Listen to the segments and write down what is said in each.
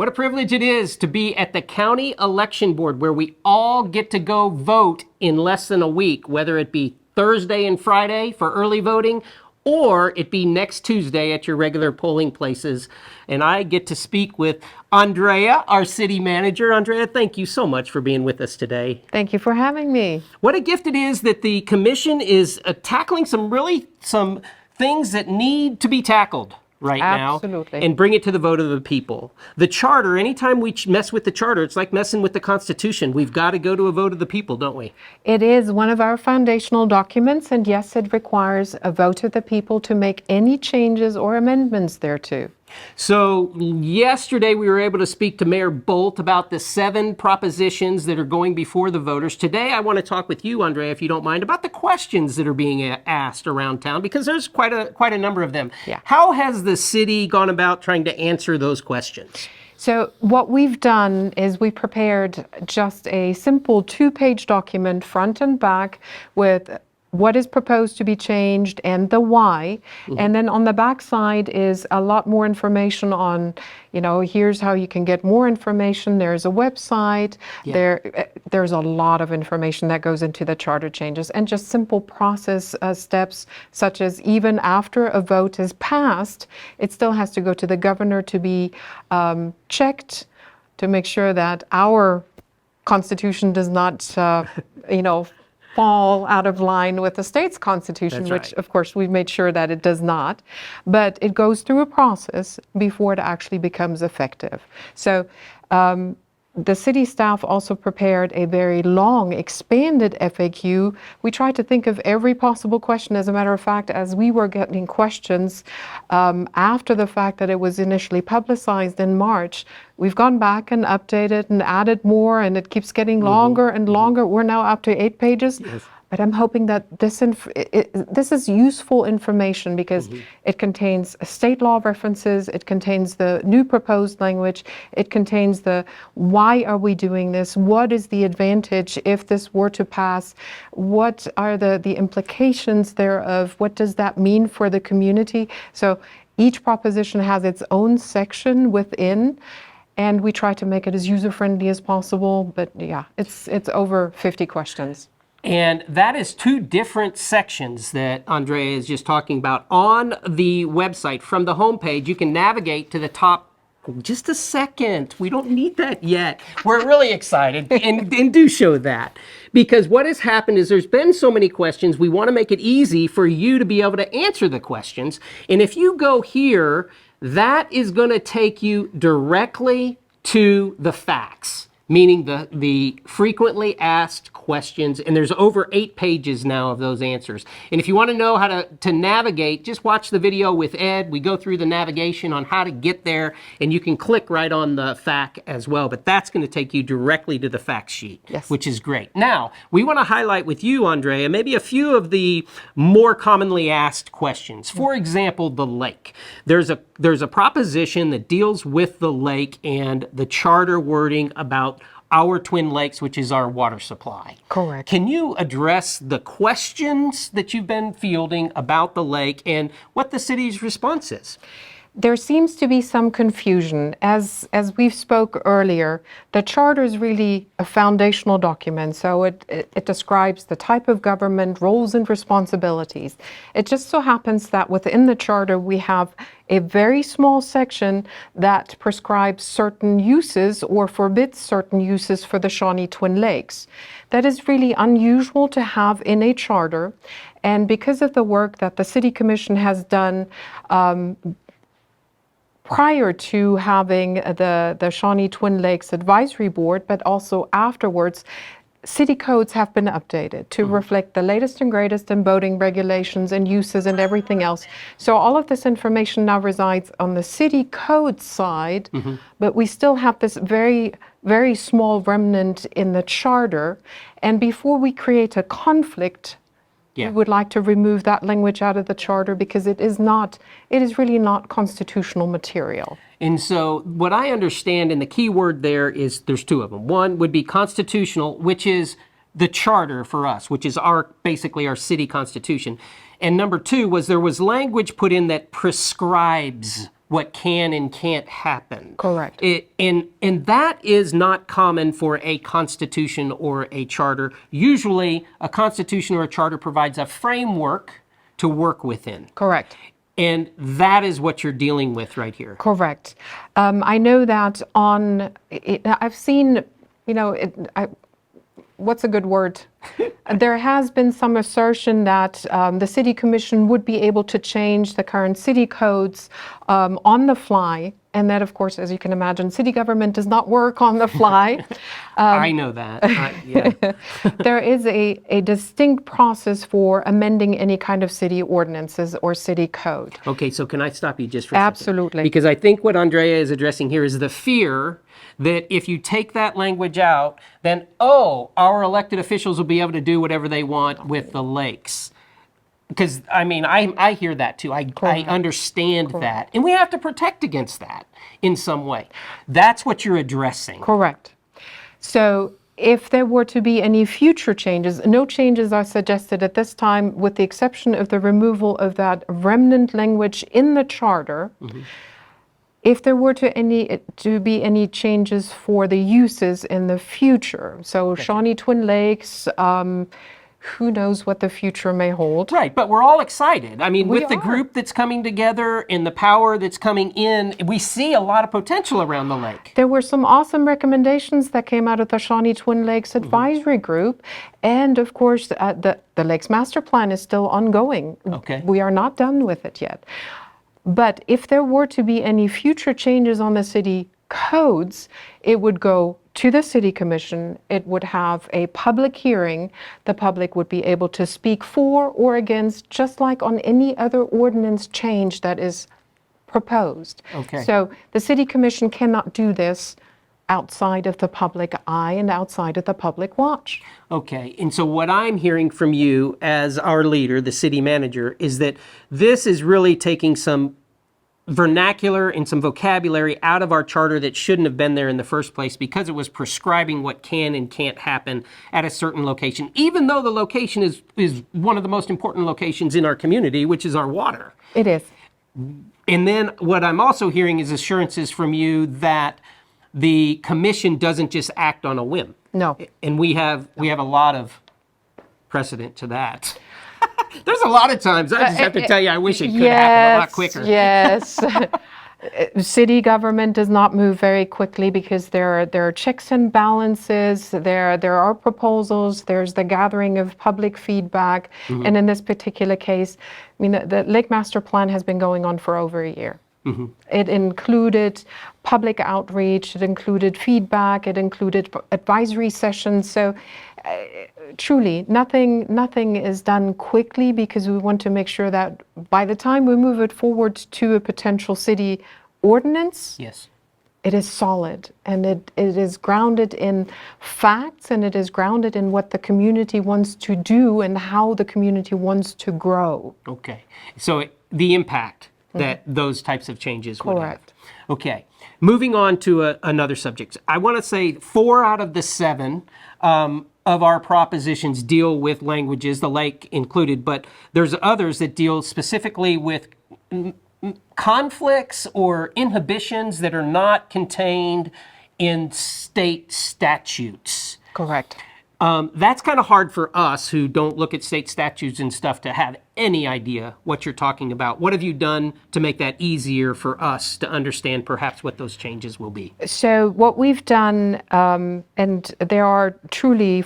What a privilege it is to be at the County Election Board, where we all get to go vote in less than a week, whether it be Thursday and Friday for early voting, or it be next Tuesday at your regular polling places. And I get to speak with Andrea, our city manager. Andrea, thank you so much for being with us today. Thank you for having me. What a gift it is that the commission is tackling some things that need to be tackled right now. Absolutely. And bring it to the vote of the people. The charter, anytime we mess with the charter, it's like messing with the Constitution. We've got to go to a vote of the people, don't we? It is one of our foundational documents, and yes, it requires a vote of the people to make any changes or amendments thereto. So yesterday we were able to speak to Mayor Bolt about the 7 propositions that are going before the voters. Today I want to talk with you, Andrea, if you don't mind, about the questions that are being asked around town, because there's quite a number of them. Yeah. How has the city gone about trying to answer those questions? So what we've done is we prepared just a simple 2-page document, front and back, with what is proposed to be changed and the why. And then on the back side is a lot more information on, here's how you can get more information. There's a website. Yeah. There's a lot of information that goes into the charter changes, and just simple process steps, such as even after a vote is passed, it still has to go to the governor to be checked to make sure that our Constitution does not, fall out of line with the state's constitution, That's which right. of course we've made sure that it does not, but it goes through a process before it actually becomes effective. So the city staff also prepared a very long, expanded FAQ. We tried to think of every possible question. As a matter of fact, as we were getting questions after the fact that it was initially publicized in March, we've gone back and updated and added more, and it keeps getting longer and longer. We're now up to 8 pages. Yes. But I'm hoping that this is useful information, because it contains state law references, it contains the new proposed language, it contains the why are we doing this, what is the advantage if this were to pass, what are the implications thereof, what does that mean for the community. So each proposition has its own section within, and we try to make it as user-friendly as possible. But yeah, it's over 50 questions. And that is 2 different sections that Andrea is just talking about on the website. From the homepage, you can navigate to the top. Just a second. We don't need that yet. We're really excited, and do show that. Because what has happened is there's been so many questions, we want to make it easy for you to be able to answer the questions. And if you go here, that is going to take you directly to the facts, meaning the frequently asked questions, and there's over 8 pages now of those answers. And if you want to know how to navigate, just watch the video with Ed. We go through the navigation on how to get there, and you can click right on the FAQ as well, but that's going to take you directly to the fact sheet, Yes. which is great. Now, we want to highlight with you, Andrea, maybe a few of the more commonly asked questions. For example, the lake. There's a proposition that deals with the lake and the charter wording about our Twin Lakes, which is our water supply. Correct. Can you address the questions that you've been fielding about the lake and what the city's response is? There seems to be some confusion. As we spoke earlier, the charter is really a foundational document, so it describes the type of government, roles and responsibilities. It just so happens that within the charter we have a very small section that prescribes certain uses or forbids certain uses for the Shawnee Twin Lakes. That is really unusual to have in a charter, and because of the work that the City Commission has done prior to having the Shawnee Twin Lakes Advisory Board, but also afterwards, city codes have been updated to reflect the latest and greatest in boating regulations and uses and everything else. So all of this information now resides on the city code side, but we still have this very, very small remnant in the charter. And before we create a conflict, we would like to remove that language out of the charter, because it is really not constitutional material. And so what I understand, and the key word there is, there's 2 of them. One would be constitutional, which is the charter for us, which is basically our city constitution. And number 2 was there was language put in that prescribes what can and can't happen. Correct. And that is not common for a constitution or a charter. Usually, a constitution or a charter provides a framework to work within. Correct. And that is what you're dealing with right here. Correct. I know that I've seen, what's a good word? There has been some assertion that the city commission would be able to change the current city codes on the fly. And that, of course, as you can imagine, city government does not work on the fly. I know that. Yeah. There is a distinct process for amending any kind of city ordinances or city code. Okay, so can I stop you just for a second? Absolutely. Because I think what Andrea is addressing here is the fear that if you take that language out, then, our elected officials will be able to do whatever they want with the lakes. Because, I hear that too. I understand that. And we have to protect against that in some way. That's what you're addressing. Correct. So if there were to be any future changes, no changes are suggested at this time, with the exception of the removal of that remnant language in the charter. Mm-hmm. If there were to be any changes for the uses in the future, so Shawnee Twin Lakes, who knows what the future may hold. Right, but we're all excited. With the group that's coming together and the power that's coming in, we see a lot of potential around the lake. There were some awesome recommendations that came out of the Shawnee Twin Lakes Advisory Group. And of course, the Lakes Master Plan is still ongoing. Okay. We are not done with it yet. But if there were to be any future changes on the city codes, it would go to the city commission. It would have a public hearing. The public would be able to speak for or against, just like on any other ordinance change that is proposed. Okay. So the city commission cannot do this outside of the public eye and outside of the public watch. Okay, and so what I'm hearing from you as our leader, the city manager, is that this is really taking some vernacular and some vocabulary out of our charter that shouldn't have been there in the first place, because it was prescribing what can and can't happen at a certain location, even though the location is one of the most important locations in our community, which is our water. It is. And then what I'm also hearing is assurances from you that the commission doesn't just act on a whim. No. And we have a lot of precedent to that. There's a lot of times I just have to tell you, I wish it could happen a lot quicker. Yes. City government does not move very quickly because there are checks and balances, there are proposals, there's the gathering of public feedback. Mm-hmm. And in this particular case, the Lake Master Plan has been going on for over a year. Mm-hmm. It included public outreach, it included feedback, it included advisory sessions. So truly, nothing is done quickly, because we want to make sure that by the time we move it forward to a potential city ordinance, yes, it is solid, and it is grounded in facts, and it is grounded in what the community wants to do and how the community wants to grow. Okay, so the impact that those types of changes would have. Correct. Okay, moving on to another subject. I want to say 4 out of the 7 of our propositions deal with languages, the lake included, but there's others that deal specifically with conflicts or inhibitions that are not contained in state statutes. Correct. That's kind of hard for us who don't look at state statutes and stuff to have any idea what you're talking about. What have you done to make that easier for us to understand perhaps what those changes will be? So what we've done, and there are truly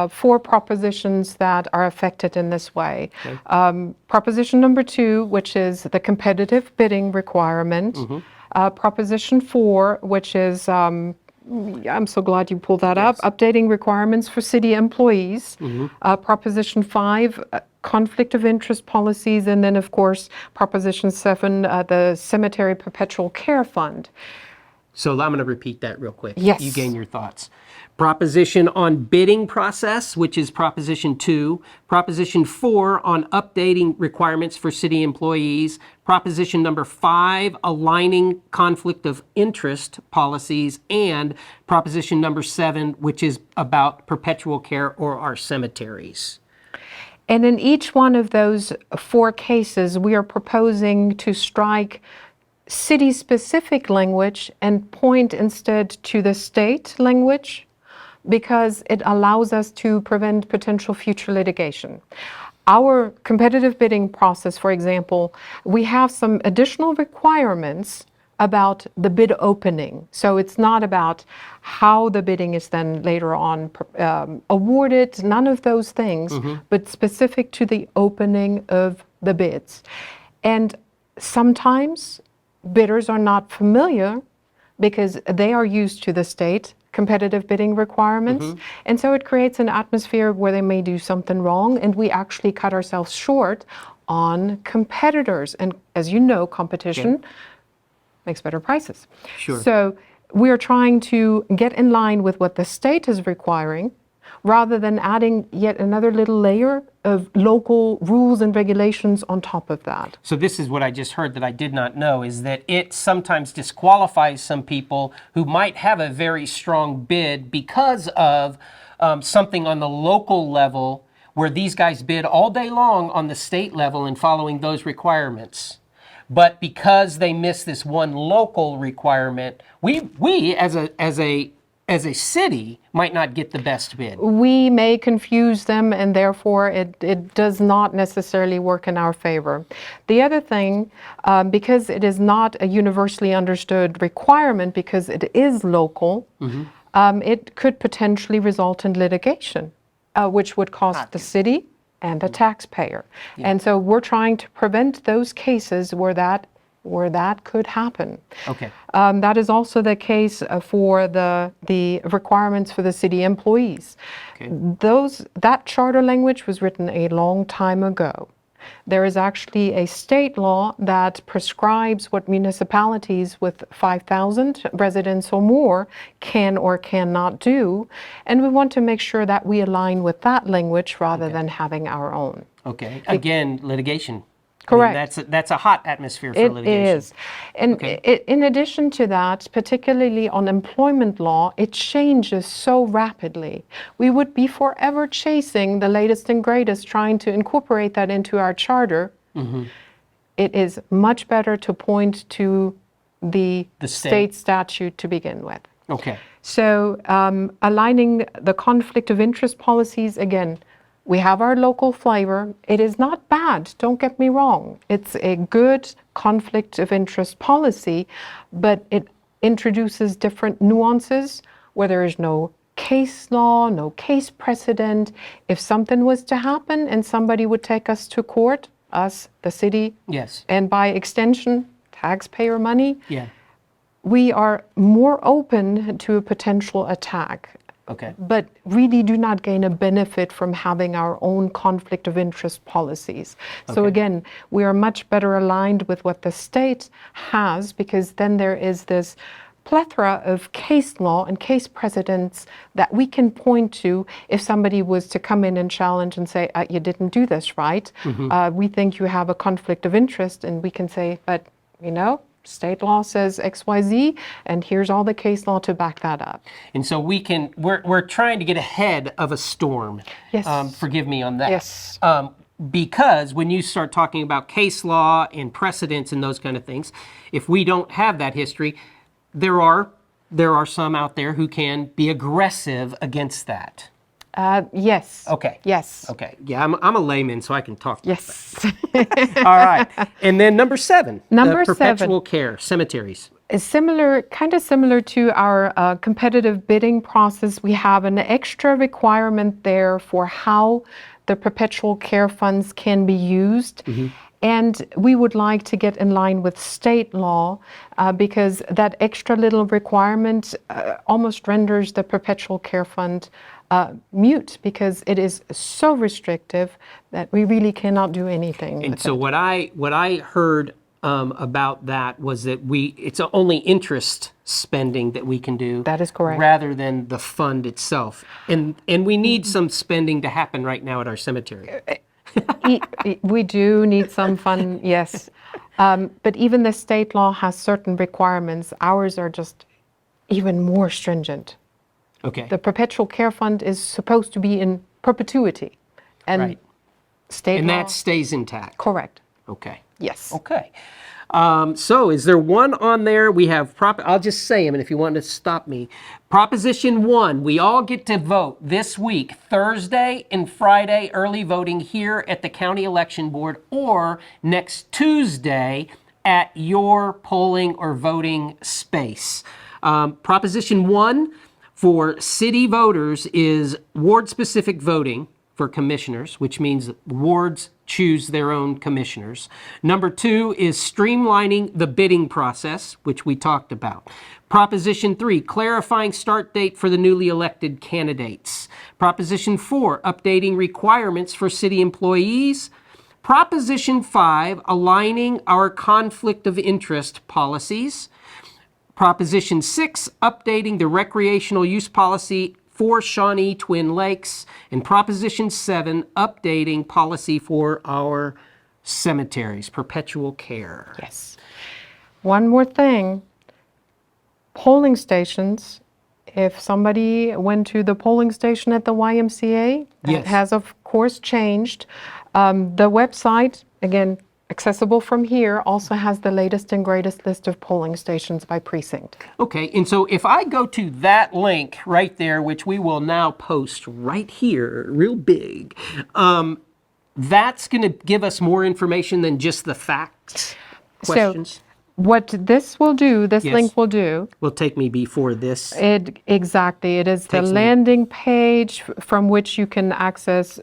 4 propositions that are affected in this way. Okay. Proposition number 2, which is the competitive bidding requirement. Mm-hmm. Proposition 4, which is I'm so glad you pulled that up. Updating requirements for city employees. Mm-hmm. Proposition 5, conflict of interest policies. And then, of course, Proposition 7, the Cemetery Perpetual Care Fund. So I'm going to repeat that real quick. Yes. You gain your thoughts. Proposition on bidding process, which is Proposition 2. Proposition 4 on updating requirements for city employees. Proposition number 5, aligning conflict of interest policies. And Proposition number 7, which is about perpetual care or our cemeteries. And in each one of those 4 cases, we are proposing to strike city-specific language and point instead to the state language, because it allows us to prevent potential future litigation. Our competitive bidding process, for example, we have some additional requirements about the bid opening. So it's not about how the bidding is then later on awarded, none of those things, but specific to the opening of the bids. And sometimes bidders are not familiar because they are used to the state competitive bidding requirements. And so it creates an atmosphere where they may do something wrong, and we actually cut ourselves short on competitors. And as you know, competition makes better prices. Sure. So we are trying to get in line with what the state is requiring, rather than adding yet another little layer of local rules and regulations on top of that. So this is what I just heard that I did not know, is that it sometimes disqualifies some people who might have a very strong bid because of something on the local level where these guys bid all day long on the state level and following those requirements. But because they miss this one local requirement, we as a city might not get the best bid. We may confuse them, and therefore it does not necessarily work in our favor. The other thing, because it is not a universally understood requirement, because it is local, it could potentially result in litigation, which would cost the city and the taxpayer. And so we're trying to prevent those cases where that could happen. Okay. That is also the case for the requirements for the city employees. Okay. That charter language was written a long time ago. There is actually a state law that prescribes what municipalities with 5,000 residents or more can or cannot do, and we want to make sure that we align with that language rather than having our own. Okay. Again, litigation. Correct. I mean, that's a hot atmosphere for litigation. It is. And in addition to that, particularly on employment law, it changes so rapidly. We would be forever chasing the latest and greatest, trying to incorporate that into our charter. It is much better to point to the state statute to begin with. Okay. So aligning the conflict of interest policies, again, we have our local flavor. It is not bad, don't get me wrong. It's a good conflict of interest policy, but it introduces different nuances where there is no case law, no case precedent. If something was to happen and somebody would take us to court, us, the city, and by extension, taxpayer money, we are more open to a potential attack. Okay. But really do not gain a benefit from having our own conflict of interest policies. So again, we are much better aligned with what the state has, because then there is this plethora of case law and case precedents that we can point to if somebody was to come in and challenge and say, you didn't do this right. We think you have a conflict of interest, and we can say, but you know, state law says XYZ, and here's all the case law to back that up. And so we're trying to get ahead of a storm. Yes. Forgive me on that. Yes. Because when you start talking about case law and precedents and those kind of things, if we don't have that history, there are some out there who can be aggressive against that. Yes. Okay. Yes. Okay. Yeah, I'm a layman, so I can talk. Yes. All right. And then number 7. Number perpetual care cemeteries. Is similar, kind of similar to our competitive bidding process. We have an extra requirement there for how the perpetual care funds can be used. And we would like to get in line with state law because that extra little requirement almost renders the perpetual care fund mute, because it is so restrictive that we really cannot do anything. And so what I heard about that was that it's only interest spending that we can do. That is correct. Rather than the fund itself. And we need some spending to happen right now at our cemetery. We do need some fun, yes. But even the state law has certain requirements. Ours are just even more stringent. Okay. The perpetual care fund is supposed to be in perpetuity. And Right. state And law. that stays intact. Correct. Okay. Yes. Okay. So is there one on there? We have, I'll just say them, and if you want to stop me. Proposition 1, we all get to vote this week, Thursday and Friday, early voting here at the County Election Board, or next Tuesday at your polling or voting space. Proposition 1 for city voters is ward-specific voting for commissioners, which means wards choose their own commissioners. Number 2 is streamlining the bidding process, which we talked about. Proposition 3, clarifying start date for the newly elected candidates. Proposition 4, updating requirements for city employees. Proposition 5, aligning our conflict of interest policies. Proposition 6, updating the recreational use policy for Shawnee Twin Lakes. And Proposition 7, updating policy for our cemeteries, perpetual care. Yes. One more thing. Polling stations. If somebody went to the polling station at the YMCA, that Yes. has of course changed. The website, again, accessible from here, also has the latest and greatest list of polling stations by precinct. Okay, and so if I go to that link right there, which we will now post right here, real big, that's going to give us more information than just the facts questions. So what this will do, this Yes. link will do, Will take me before this. exactly, it is the Takes me- landing page from which you can access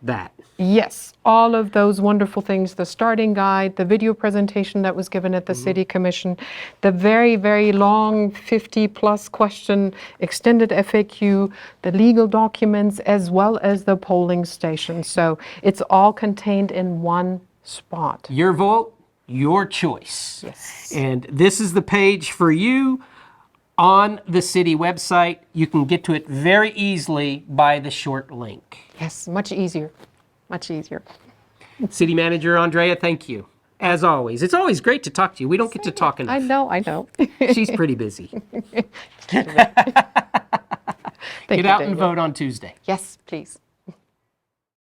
That. yes, all of those wonderful things, the starting guide, the video presentation that was given at the City Commission, the very, very long 50-plus question extended FAQ, the legal documents, as well as the polling station. So it's all contained in one spot. Your vote, your choice. Yes. And this is the page for you on the city website. You can get to it very easily by the short link. Yes, much easier, much easier. City Manager Andrea, thank you. As always. It's always great to talk to you. We don't get to talk enough. I know. She's pretty busy. Thank Get you, out and David. vote on Tuesday. Yes, please.